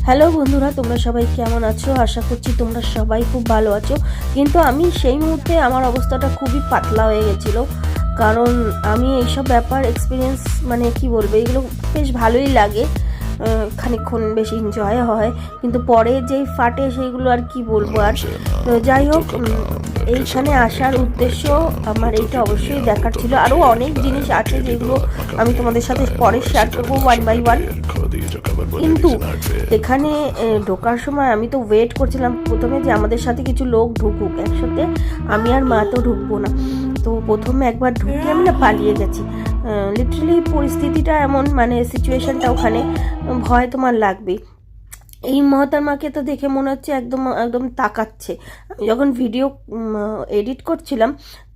Hello বন্ধুরা, তোমরা সবাই কেমন আছো? আশা করছি তোমরা সবাই খুব ভালো আছো। কিন্তু আমি সেই মুহূর্তে আমার অবস্থাটা খুবই পাতলা হয়ে গেছিলো, কারণ আমি এইসব ব্যাপার এক্সপিরিয়েন্স মানে কি বলবো, এগুলো বেশ ভালোই লাগে, খানিকক্ষণ বেশ এনজয় হয়, কিন্তু পরে যেই ফাটে সেইগুলো আর কি বলবো। আর যাই হোক, এইখানে আসার উদ্দেশ্য আমার এইটা অবশ্যই দেখার ছিল। আরও অনেক জিনিস আছে যেগুলো আমি তোমাদের সাথে পরে শেয়ার করবো ওয়ান বাই ওয়ান। কিন্তু এখানে ঢোকার সময় আমি তো ওয়েট করছিলাম প্রথমে যে আমাদের সাথে কিছু লোক ঢুকুক একসাথে, আমি আর মা তো ঢুকবো না। তো প্রথমে একবার ঢুকে আমি না পালিয়ে গেছি। লিটারালি পরিস্থিতিটা এমন, মানে সিচুয়েশনটা ওখানে ভয় তোমার লাগবে। এই মহতরমাকে তো দেখে মনে হচ্ছে একদম একদম তাকাচ্ছে। আমি যখন ভিডিও এডিট করছিলাম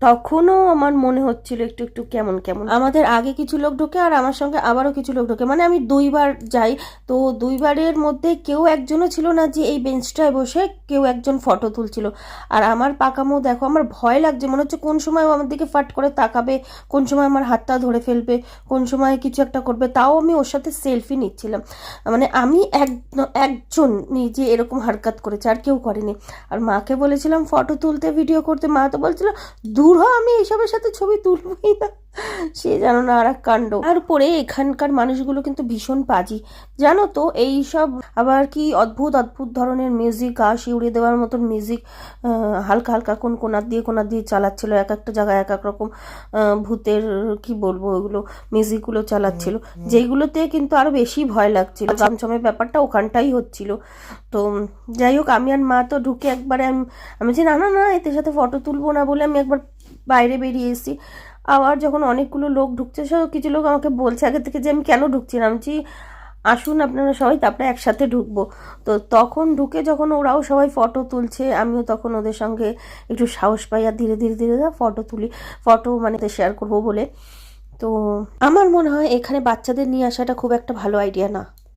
তখনও আমার মনে হচ্ছিল একটু একটু কেমন কেমন। আমাদের আগে কিছু লোক ঢোকে আর আমার সঙ্গে আবারও কিছু লোক ঢোকে, মানে আমি দুইবার যাই। তো দুইবারের মধ্যে কেউ একজনও ছিল না যে এই বেঞ্চটায় বসে কেউ একজন ফটো তুলছিল। আর আমার পাকামো দেখো, আমার ভয় লাগছে, মনে হচ্ছে কোন সময় ও আমার দিকে ফাট করে তাকাবে, কোন সময় আমার হাতটা ধরে ফেলবে, কোন সময় কিছু একটা করবে। তাও আমি ওর সাথে সেলফি নিচ্ছিলাম, মানে আমি একজন নিজে এরকম হারকাত করেছে, আর কেউ করেনি। আর মাকে বলেছিলাম ফটো তুলতে, ভিডিও করতে, মা তো বলছিল দূর হ, আমি এইসবের সাথে ছবি তুলবই না। সে জানো না আর এক কাণ্ড। তারপরে এখানকার মানুষগুলো কিন্তু ভীষণ পাজি, জানো তো। এই সব আবার কি অদ্ভুত অদ্ভুত ধরনের মিউজিক, গা শিউড়ে দেওয়ার মতন মিউজিক হালকা হালকা কোনার দিয়ে চালাচ্ছিল। এক একটা জায়গায় এক এক রকম ভূতের কি বলবো ওগুলো মিউজিকগুলো চালাচ্ছিল, যেইগুলোতে কিন্তু আরো বেশি ভয় লাগছিল। চমচমের ব্যাপারটা ওখানটাই হচ্ছিল। তো যাই হোক, আমি আর মা তো ঢুকে একবারে আমি যে না না না এদের সাথে ফটো তুলবো না বলে আমি একবার বাইরে বেরিয়ে এসেছি। আবার যখন অনেকগুলো লোক ঢুকছে, সব কিছু লোক আমাকে বলছে আগে থেকে যে আমি কেন ঢুকছি না। আমি আসুন আপনারা সবাই, তারপরে একসাথে ঢুকবো। তো তখন ঢুকে যখন ওরাও সবাই ফটো তুলছে, আমিও তখন ওদের সঙ্গে একটু সাহস পাই আর ধীরে ধীরে ধীরে ফটো তুলি, ফটো মানে শেয়ার করবো বলে। তো আমার মনে হয় এখানে বাচ্চাদের নিয়ে আসাটা খুব একটা ভালো আইডিয়া না।